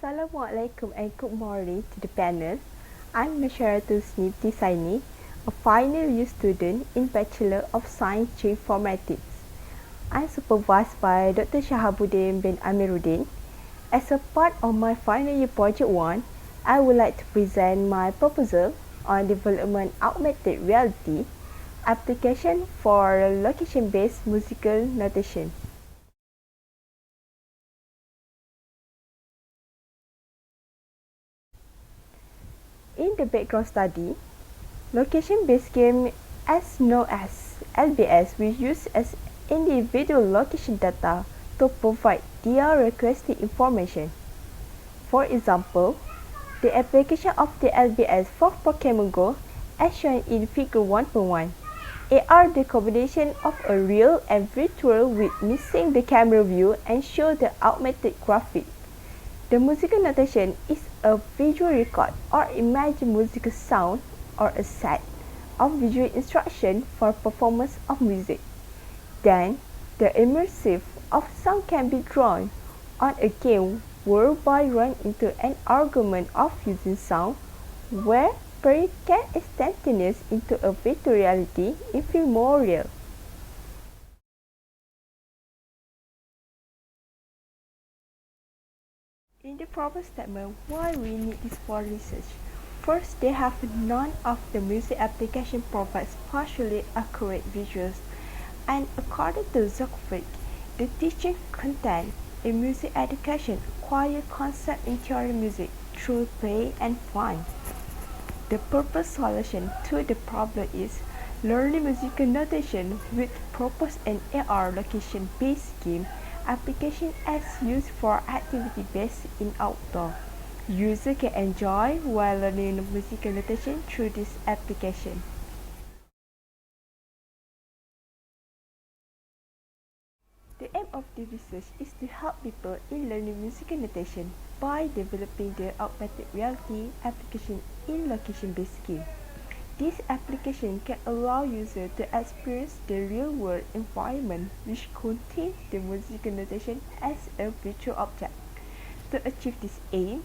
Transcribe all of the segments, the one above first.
Assalamualaikum and good morning to the panel. I'm Nursyahirahtulhusni Saini, a final year student in Bachelor of Science Geoinformatics. I'm supervised by Dr. Shahabuddin bin Amerudin. As a part of my final year project 1, I would like to present my proposal on development augmented reality application for location-based musical notation. In the background study, location-based game, as known as LBS, we use as individual location data to provide their requested information. For example, the application of the LBS for Pokemon Go, as shown in Figure 1.1, are the combination of a real and virtual with missing the camera view and show the augmented graphic. The musical notation is a visual record or imagine musical sound or a set of visual instruction for performance of music. Then, the immersive of sound can be drawn on a game whereby run into an argument of using sound where play can instantaneous into a virtual reality in feel more real. In the problem statement, why we need this for research? First, they have none of the music application provides partially accurate visuals, and according to Zuckerberg, the teaching content in music education acquire concept in theory music through play and fun. The purpose solution to the problem is learning musical notation with purpose and AR location-based game application as used for activity based in outdoor. User can enjoy while learning musical notation through this application. The aim of the research is to help people in learning musical notation by developing the augmented reality application in location-based game. This application can allow users to experience the real-world environment which contains the musical notation as a virtual object. To achieve this aim,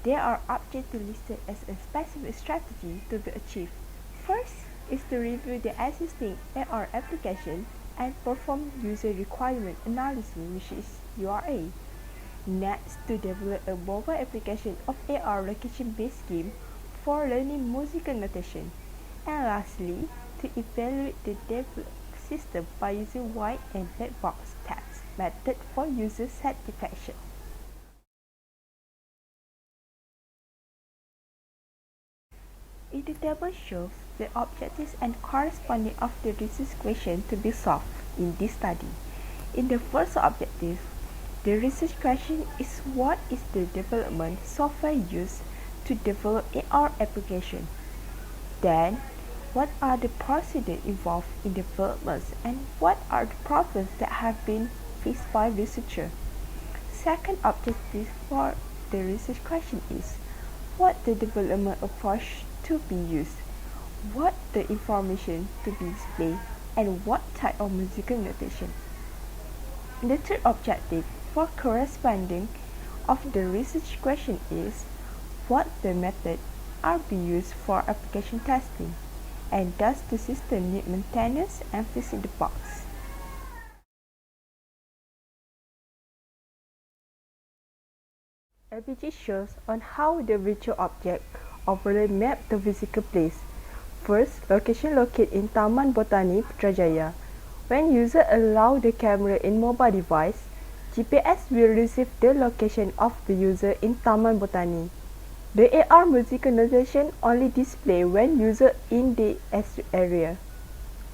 there are objectives listed as a specific strategy to be achieved. First is to review the existing AR application and perform user requirement analysis, which is URA. Next, to develop a mobile application of AR location-based game for learning musical notation. And lastly, to evaluate the developed system by using white and black box test method for user satisfaction. In the table shows the objectives and corresponding of the research question to be solved in this study. In the first objective, the research question is what is the development software used to develop AR application. Then, what are the procedures involved in development and what are the problems that have been faced by researchers? Second objective for the research question is what the development approach to be used, what the information to be displayed, and what type of musical notation. The third objective for corresponding of the research question is what the method are being used for application testing, and does the system need maintenance and fixing the bugs. LBG shows on how the virtual object overlay map the physical place. First, location located in Taman Botani Putrajaya. When user allow the camera in mobile device, GPS will receive the location of the user in Taman Botani. The AR musical notation only display when user in the area.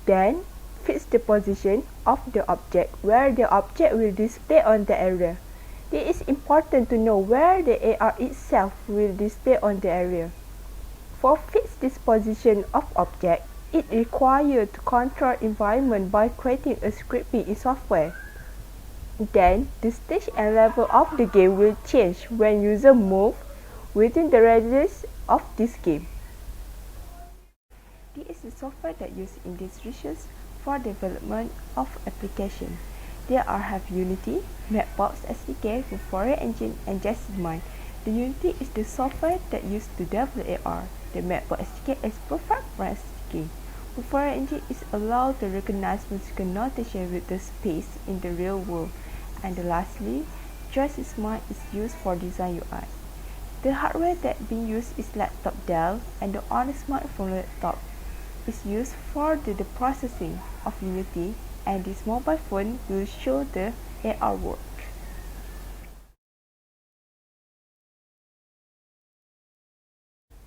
Then, fix the position of the object where the object will display on the area. It is important to know where the AR itself will display on the area. For fix this position of object, it requires to control environment by creating a scripting in software. Then, the stage and level of the game will change when user move within the radius of this game. This is the software that used in this research for development of application. There are Unity, Mapbox SDK, Fourier Engine, and Jasmine. The Unity is the software that used to develop AR. The Mapbox SDK is perfect for SDK. Before engine is allowed to recognize musical notation with the space in the real world. And lastly, Just Smart is used for design UI. The hardware that being used is laptop Dell, and the on smartphone laptop is used for the processing of Unity, and this mobile phone will show the AR work.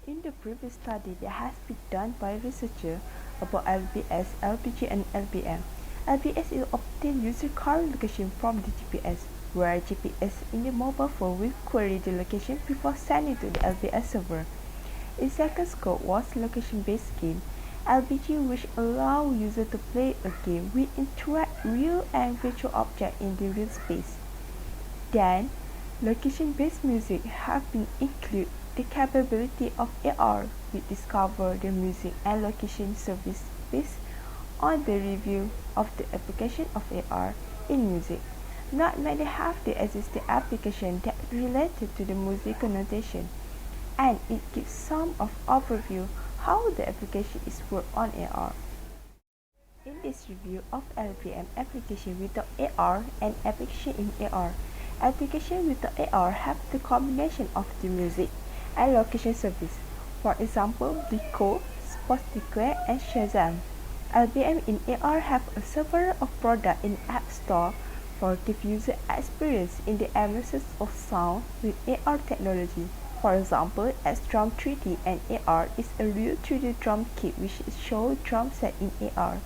In the previous study that has been done by researchers about LBS, LPG and LBM. LBS is obtain user current location from the GPS, where GPS in the mobile phone will query the location before sending to the LBS server. In second scope was location-based game, LBG, which allow user to play a game with interact real and virtual object in the real space. Then, location-based music have been included the capability of AR with discover the music and location service based on the review of the application of AR in music. Not many have the existing application that related to the musical notation, and it gives some of overview how the application is worked on AR. In this review of LVM application without AR and application in AR, application without AR have the combination of the music and location service. For example, Blico, Spotify, and Shazam. LBM in AR have a several of product in App Store for give user experience in the immersion of sound with AR technology. For example, S-Drum 3D and AR is a real 3D drum kit which shows drum set in AR.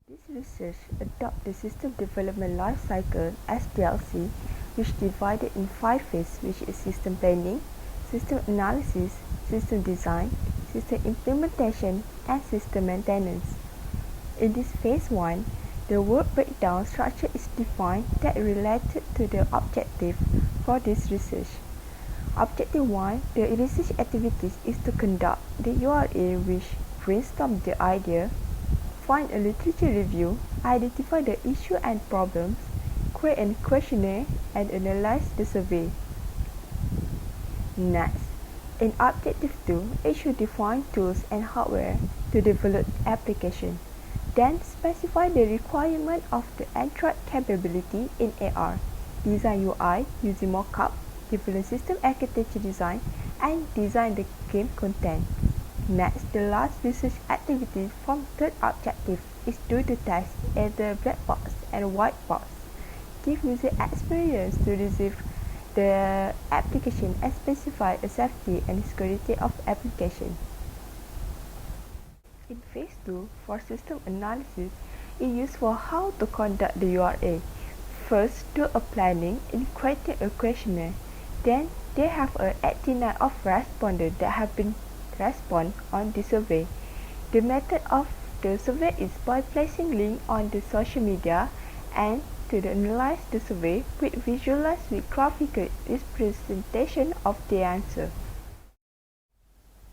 This research adopts the System Development Life Cycle (SDLC), which divided in 5 phases, which is system planning, system analysis, system design, system implementation, and system maintenance. In this phase 1, the work breakdown structure is defined that related to the objective for this research. Objective 1, the research activities is to conduct the URA which brainstorm the idea, find a literature review, identify the issue and problems, create a questionnaire, and analyze the survey. Next, in Objective 2, it should define tools and hardware to develop application. Then specify the requirement of the Android capability in AR, design UI using mockup, develop system architecture design, and design the game content. Next, the last research activity from third objective is do the test either black box and white box. Give user experience to receive the application and specify the safety and security of application. In phase 2, for system analysis, it is used for how to conduct the URA. First, do a planning in creating a questionnaire. Then, they have a 89 of respondents that have been respond on the survey. The method of the survey is by placing link on the social media and to analyze the survey with visualize with graphical representation of the answer.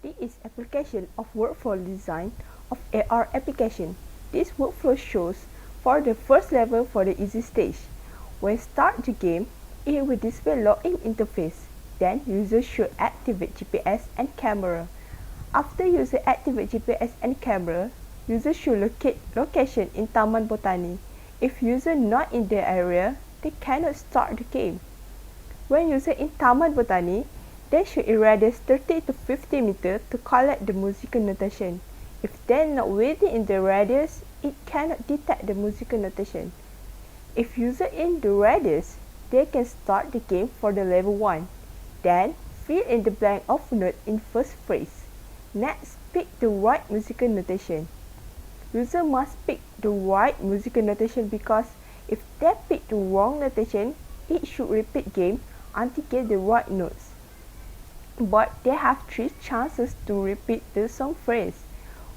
This is application of workflow design of AR application. This workflow shows for the first level for the easy stage. When start the game, it will display login interface. Then user should activate GPS and camera. After user activate GPS and camera, user should locate location in Taman Botani. If user not in the area, they cannot start the game. When user in Taman Botani, they should irradiate 30 to 50 meters to collect the musical notation. If they are not within in the radius, it cannot detect the musical notation. If user in the radius, they can start the game for the level 1. Then, fill in the blank of note in first phrase. Next, pick the right musical notation. User must pick the right musical notation because if they pick the wrong notation, it should repeat game until get the right notes. But they have 3 chances to repeat the song phrase.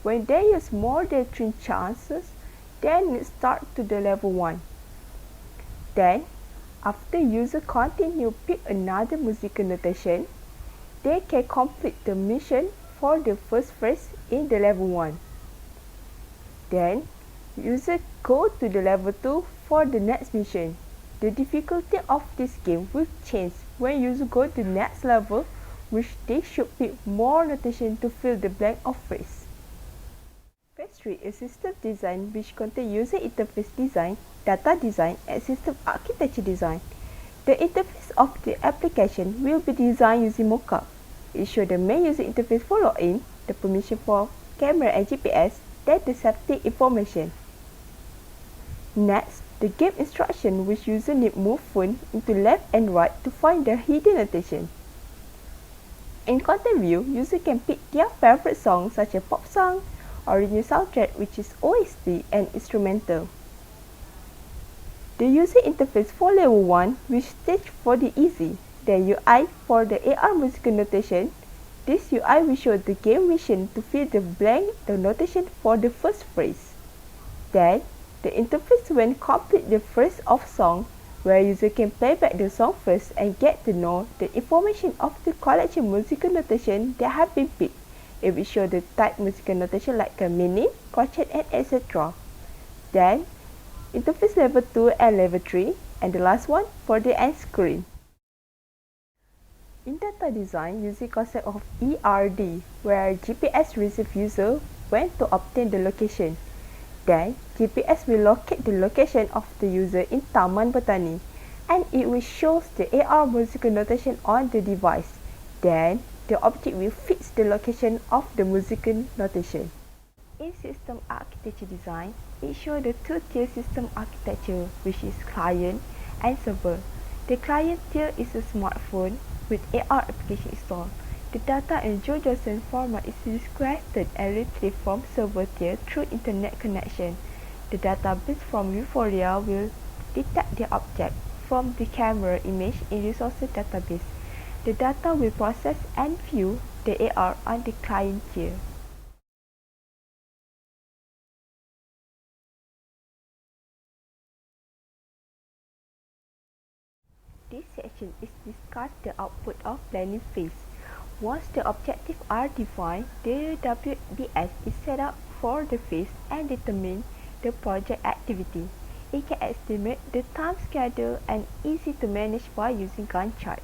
When they use more than 3 chances, then start to the level 1. Then, after user continue pick another musical notation, they can complete the mission for the first phrase in the level 1. Then, user go to the level 2 for the next mission. The difficulty of this game will change when users go to the next level, which they should pick more notation to fill the blank of phrase. Phase 3 is system design, which contains user interface design, data design, and system architecture design. The interface of the application will be designed using mockup. It shows the main user interface for login, the permission for camera and GPS, then the safety information. Next, the game instruction, which user need move phone into left and right to find the hidden notation. In content view, user can pick their favorite song such as pop song, original soundtrack which is OST and instrumental. The user interface for level 1 which stage for the easy, the UI for the AR musical notation. This UI will show the game mission to fill the blank the notation for the first phrase. Then, the interface when complete the phrase of song, where user can play back the song first and get to know the information of the collection musical notation that have been picked. It will show the type musical notation like a meaning, crotchet, and etc. Then, interface level 2 and level 3, and the last one for the end screen. In data design, using concept of ERD, where GPS receive user when to obtain the location. Then, GPS will locate the location of the user in Taman Botani, and it will show the AR musical notation on the device. Then, the object will fit the location of the musical notation. In system architecture design, it shows the two-tier system architecture, which is client and server. The client tier is a smartphone with AR application installed. The data in JSON format is requested and retrieved from server tier through internet connection. The database from Euphoria will detect the object from the camera image in resources database. The data will process and view the AR on the client tier. This section is discuss the output of planning phase. Once the objectives are defined, the WBS is set up for the phase and determine the project activity. It can estimate the time schedule and easy to manage by using Gantt chart.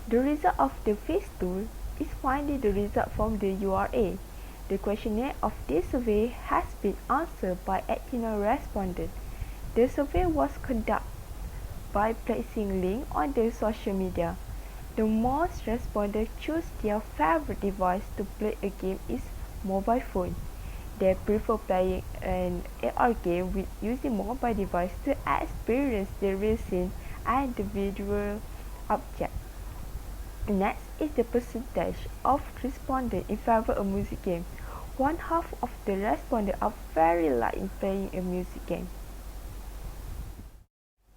The result of the phase tool is finding the result from the URA. The questionnaire of this survey has been answered by 18 respondents. The survey was conducted by placing link on the social media. The most respondents choose their favorite device to play a game is mobile phone. They prefer playing an AR game with using mobile device to experience the real scene and the visual object. Next is the percentage of respondents in favor of music game. One half of the respondents are very light in playing a music game.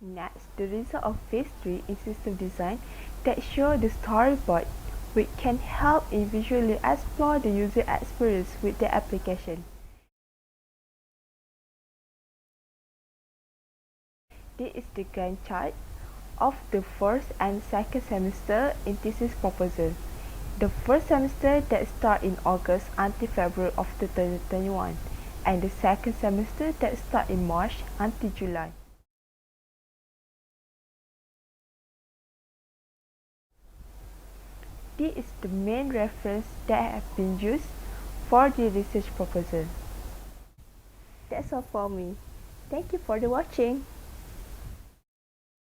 Next, the result of phase 3 in system design that show the storyboard, which can help in visually explore the user experience with the application. This is the Gantt chart of the first and second semester in thesis proposal. The first semester that start in August until February of 2021, and the second semester that start in March until July. This is the main reference that have been used for the research proposal. That's all for me. Thank you for the watching.